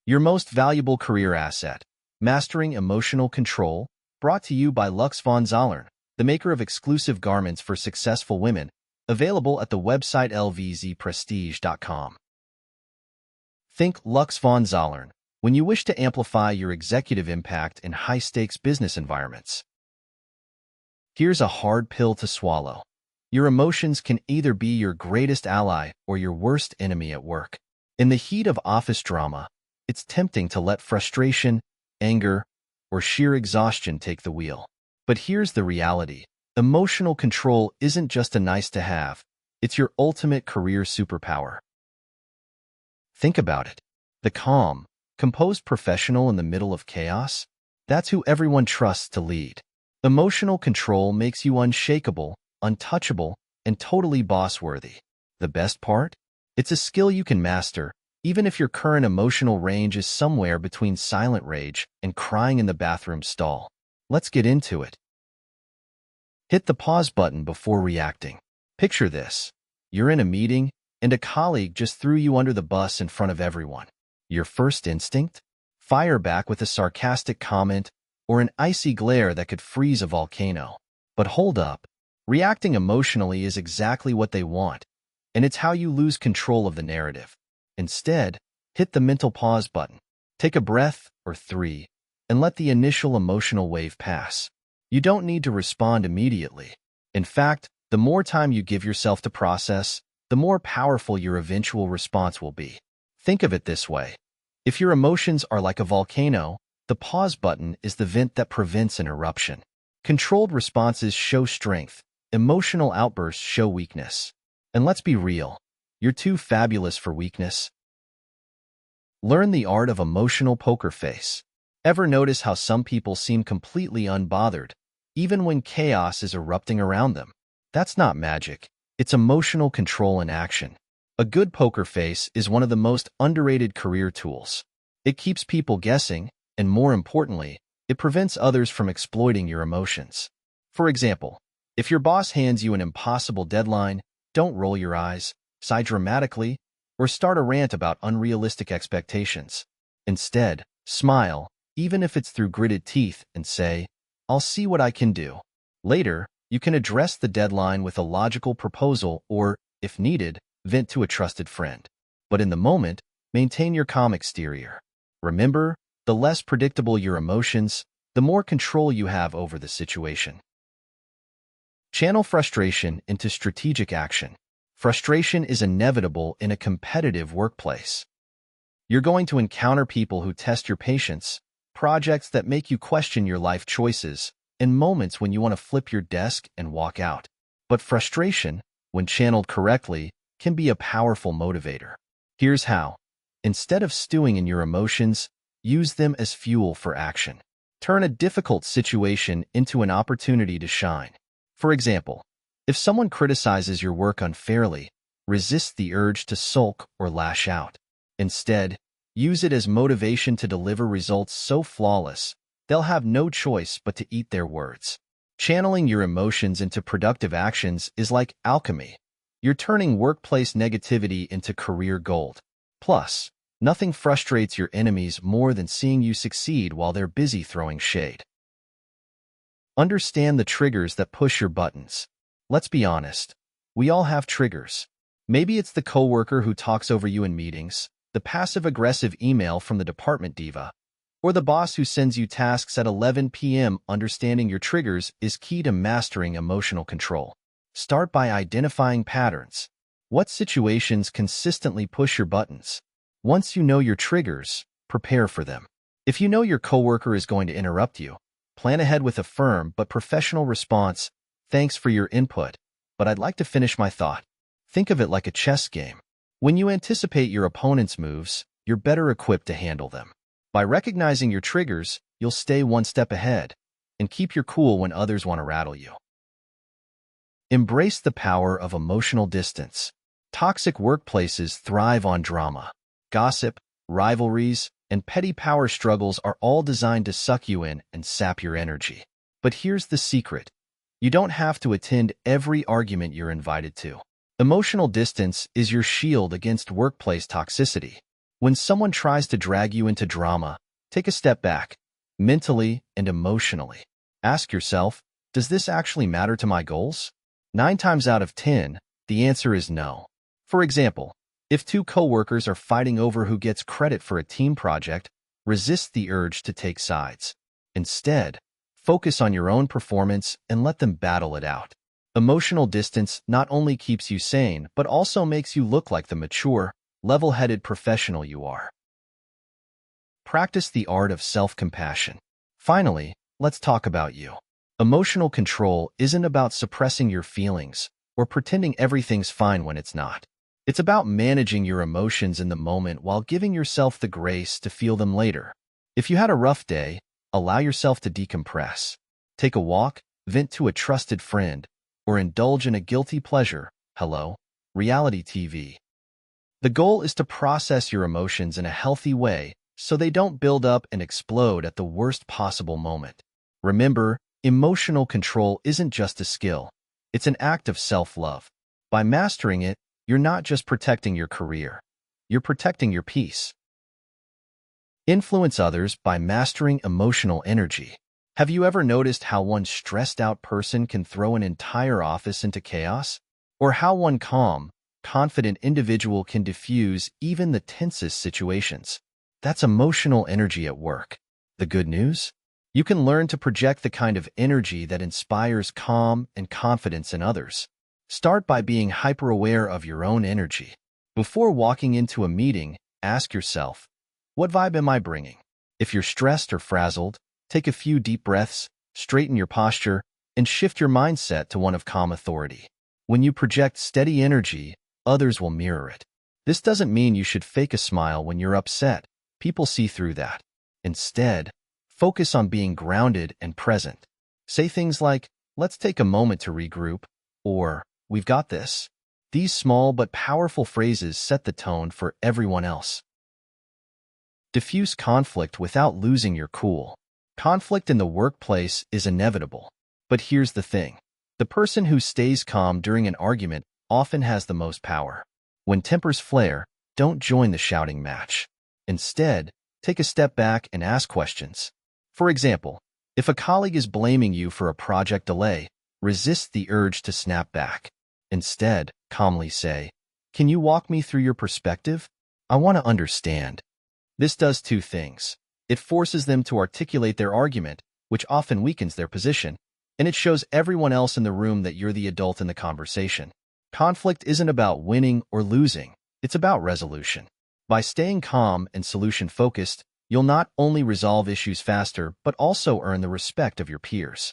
Your most valuable career asset. Mastering emotional control. Brought to you by Lux von Zollern, the maker of exclusive garments for successful women, available at the website lvzprestige.com. Think Lux von Zollern when you wish to amplify your executive impact in high-stakes business environments. Here's a hard pill to swallow. Your emotions can either be your greatest ally or your worst enemy at work. In the heat of office drama, it's tempting to let frustration, anger, or sheer exhaustion take the wheel. But here's the reality. Emotional control isn't just a nice-to-have. It's your ultimate career superpower. Think about it. The calm, composed professional in the middle of chaos? That's who everyone trusts to lead. Emotional control makes you unshakable, untouchable, and totally boss-worthy. The best part? It's a skill you can master, even if your current emotional range is somewhere between silent rage and crying in the bathroom stall. Let's get into it. Hit the pause button before reacting. Picture this. You're in a meeting, and a colleague just threw you under the bus in front of everyone. Your first instinct? Fire back with a sarcastic comment or an icy glare that could freeze a volcano. But hold up. Reacting emotionally is exactly what they want, and it's how you lose control of the narrative. Instead, hit the mental pause button. Take a breath, or 3, and let the initial emotional wave pass. You don't need to respond immediately. In fact, the more time you give yourself to process, the more powerful your eventual response will be. Think of it this way. If your emotions are like a volcano, the pause button is the vent that prevents an eruption. Controlled responses show strength. Emotional outbursts show weakness. And let's be real, you're too fabulous for weakness. Learn the art of emotional poker face. Ever notice how some people seem completely unbothered, even when chaos is erupting around them? That's not magic. It's emotional control in action. A good poker face is one of the most underrated career tools. It keeps people guessing, and more importantly, it prevents others from exploiting your emotions. For example, if your boss hands you an impossible deadline, don't roll your eyes, sigh dramatically, or start a rant about unrealistic expectations. Instead, smile, even if it's through gritted teeth, and say, "I'll see what I can do." Later, you can address the deadline with a logical proposal or, if needed, vent to a trusted friend. But in the moment, maintain your calm exterior. Remember, the less predictable your emotions, the more control you have over the situation. Channel frustration into strategic action. Frustration is inevitable in a competitive workplace. You're going to encounter people who test your patience, projects that make you question your life choices, and moments when you want to flip your desk and walk out. But frustration, when channeled correctly, can be a powerful motivator. Here's how. Instead of stewing in your emotions, use them as fuel for action. Turn a difficult situation into an opportunity to shine. For example, if someone criticizes your work unfairly, resist the urge to sulk or lash out. Instead, use it as motivation to deliver results so flawless, they'll have no choice but to eat their words. Channeling your emotions into productive actions is like alchemy. You're turning workplace negativity into career gold. Plus, nothing frustrates your enemies more than seeing you succeed while they're busy throwing shade. Understand the triggers that push your buttons. Let's be honest, we all have triggers. Maybe it's the coworker who talks over you in meetings, the passive-aggressive email from the department diva, or the boss who sends you tasks at 11 p.m. Understanding your triggers is key to mastering emotional control. Start by identifying patterns. What situations consistently push your buttons? Once you know your triggers, prepare for them. If you know your coworker is going to interrupt you, plan ahead with a firm but professional response. "Thanks for your input, but I'd like to finish my thought." Think of it like a chess game. When you anticipate your opponent's moves, you're better equipped to handle them. By recognizing your triggers, you'll stay one step ahead and keep your cool when others want to rattle you. Embrace the power of emotional distance. Toxic workplaces thrive on drama. Gossip, rivalries, and petty power struggles are all designed to suck you in and sap your energy. But here's the secret. You don't have to attend every argument you're invited to. Emotional distance is your shield against workplace toxicity. When someone tries to drag you into drama, take a step back, mentally and emotionally. Ask yourself, does this actually matter to my goals? 9 times out of 10, the answer is no. For example, if two coworkers are fighting over who gets credit for a team project, resist the urge to take sides. Instead, focus on your own performance and let them battle it out. Emotional distance not only keeps you sane, but also makes you look like the mature, level-headed professional you are. Practice the art of self-compassion. Finally, let's talk about you. Emotional control isn't about suppressing your feelings or pretending everything's fine when it's not. It's about managing your emotions in the moment while giving yourself the grace to feel them later. If you had a rough day, allow yourself to decompress. Take a walk, vent to a trusted friend, or indulge in a guilty pleasure, reality TV. The goal is to process your emotions in a healthy way so they don't build up and explode at the worst possible moment. Remember, emotional control isn't just a skill. It's an act of self-love. By mastering it, you're not just protecting your career. You're protecting your peace. Influence others by mastering emotional energy. Have you ever noticed how one stressed-out person can throw an entire office into chaos? Or how one calm, confident individual can diffuse even the tensest situations? That's emotional energy at work. The good news? You can learn to project the kind of energy that inspires calm and confidence in others. Start by being hyper-aware of your own energy. Before walking into a meeting, ask yourself, what vibe am I bringing? If you're stressed or frazzled, take a few deep breaths, straighten your posture, and shift your mindset to one of calm authority. When you project steady energy, others will mirror it. This doesn't mean you should fake a smile when you're upset. People see through that. Instead, focus on being grounded and present. Say things like, let's take a moment to regroup, or, we've got this. These small but powerful phrases set the tone for everyone else. Diffuse conflict without losing your cool. Conflict in the workplace is inevitable. But here's the thing. The person who stays calm during an argument often has the most power. When tempers flare, don't join the shouting match. Instead, take a step back and ask questions. For example, if a colleague is blaming you for a project delay, resist the urge to snap back. Instead, calmly say, can you walk me through your perspective? I want to understand. This does two things. It forces them to articulate their argument, which often weakens their position, and it shows everyone else in the room that you're the adult in the conversation. Conflict isn't about winning or losing. It's about resolution. By staying calm and solution-focused, you'll not only resolve issues faster, but also earn the respect of your peers.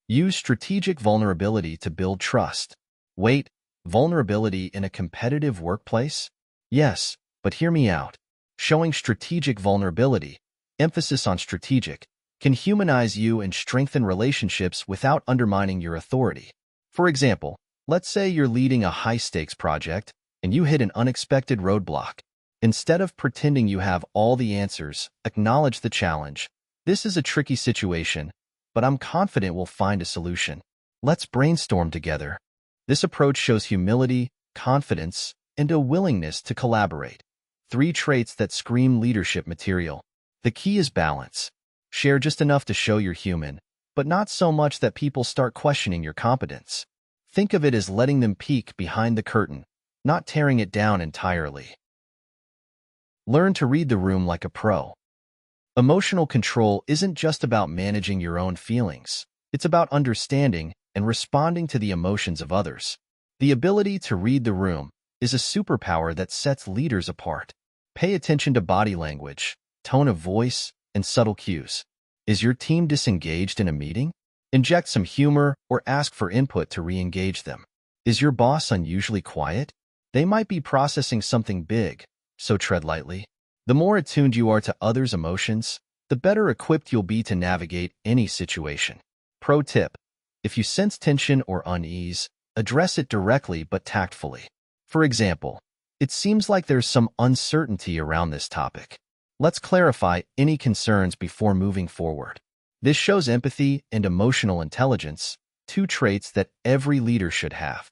Use strategic vulnerability to build trust. Wait, vulnerability in a competitive workplace? Yes, but hear me out. Showing strategic vulnerability, emphasis on strategic, can humanize you and strengthen relationships without undermining your authority. For example, let's say you're leading a high-stakes project and you hit an unexpected roadblock. Instead of pretending you have all the answers, acknowledge the challenge. This is a tricky situation, but I'm confident we'll find a solution. Let's brainstorm together. This approach shows humility, confidence, and a willingness to collaborate. 3 traits that scream leadership material. The key is balance. Share just enough to show you're human, but not so much that people start questioning your competence. Think of it as letting them peek behind the curtain, not tearing it down entirely. Learn to read the room like a pro. Emotional control isn't just about managing your own feelings. It's about understanding and responding to the emotions of others. The ability to read the room is a superpower that sets leaders apart. Pay attention to body language, tone of voice, and subtle cues. Is your team disengaged in a meeting? Inject some humor or ask for input to re-engage them. Is your boss unusually quiet? They might be processing something big, so tread lightly. The more attuned you are to others' emotions, the better equipped you'll be to navigate any situation. Pro tip: if you sense tension or unease, address it directly but tactfully. For example, it seems like there's some uncertainty around this topic. Let's clarify any concerns before moving forward. This shows empathy and emotional intelligence, 2 traits that every leader should have.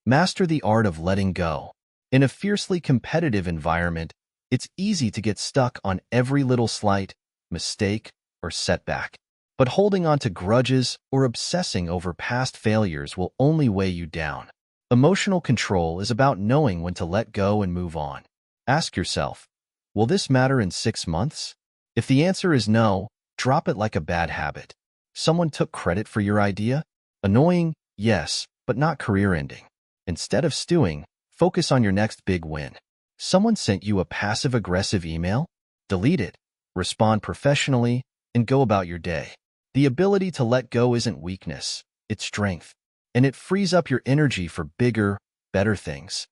Master the art of letting go. In a fiercely competitive environment, it's easy to get stuck on every little slight, mistake, or setback. But holding on to grudges or obsessing over past failures will only weigh you down. Emotional control is about knowing when to let go and move on. Ask yourself, will this matter in 6 months? If the answer is no, drop it like a bad habit. Someone took credit for your idea? Annoying, yes, but not career-ending. Instead of stewing, focus on your next big win. Someone sent you a passive-aggressive email? Delete it, respond professionally, and go about your day. The ability to let go isn't weakness, it's strength, and it frees up your energy for bigger, better things.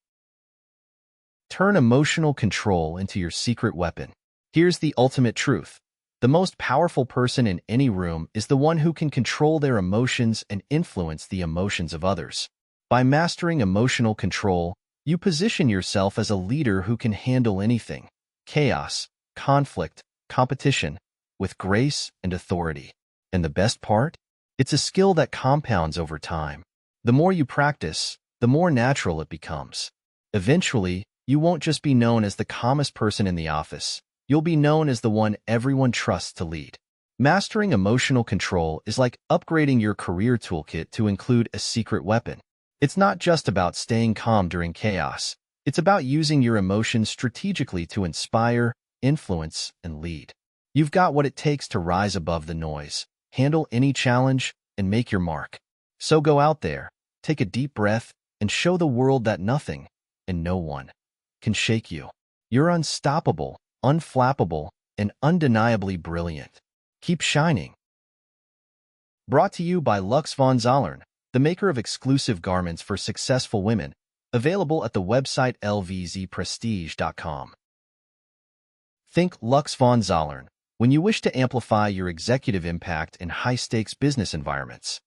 Turn emotional control into your secret weapon. Here's the ultimate truth. The most powerful person in any room is the one who can control their emotions and influence the emotions of others. By mastering emotional control, you position yourself as a leader who can handle anything, chaos, conflict, competition, with grace and authority. And the best part? It's a skill that compounds over time. The more you practice, the more natural it becomes. Eventually, you won't just be known as the calmest person in the office. You'll be known as the one everyone trusts to lead. Mastering emotional control is like upgrading your career toolkit to include a secret weapon. It's not just about staying calm during chaos. It's about using your emotions strategically to inspire, influence, and lead. You've got what it takes to rise above the noise, handle any challenge, and make your mark. So go out there, take a deep breath, and show the world that nothing, and no one, can shake you. You're unstoppable, unflappable, and undeniably brilliant. Keep shining. Brought to you by Lux von Zollern, the maker of exclusive garments for successful women, available at the website lvzprestige.com. Think Lux von Zollern when you wish to amplify your executive impact in high-stakes business environments.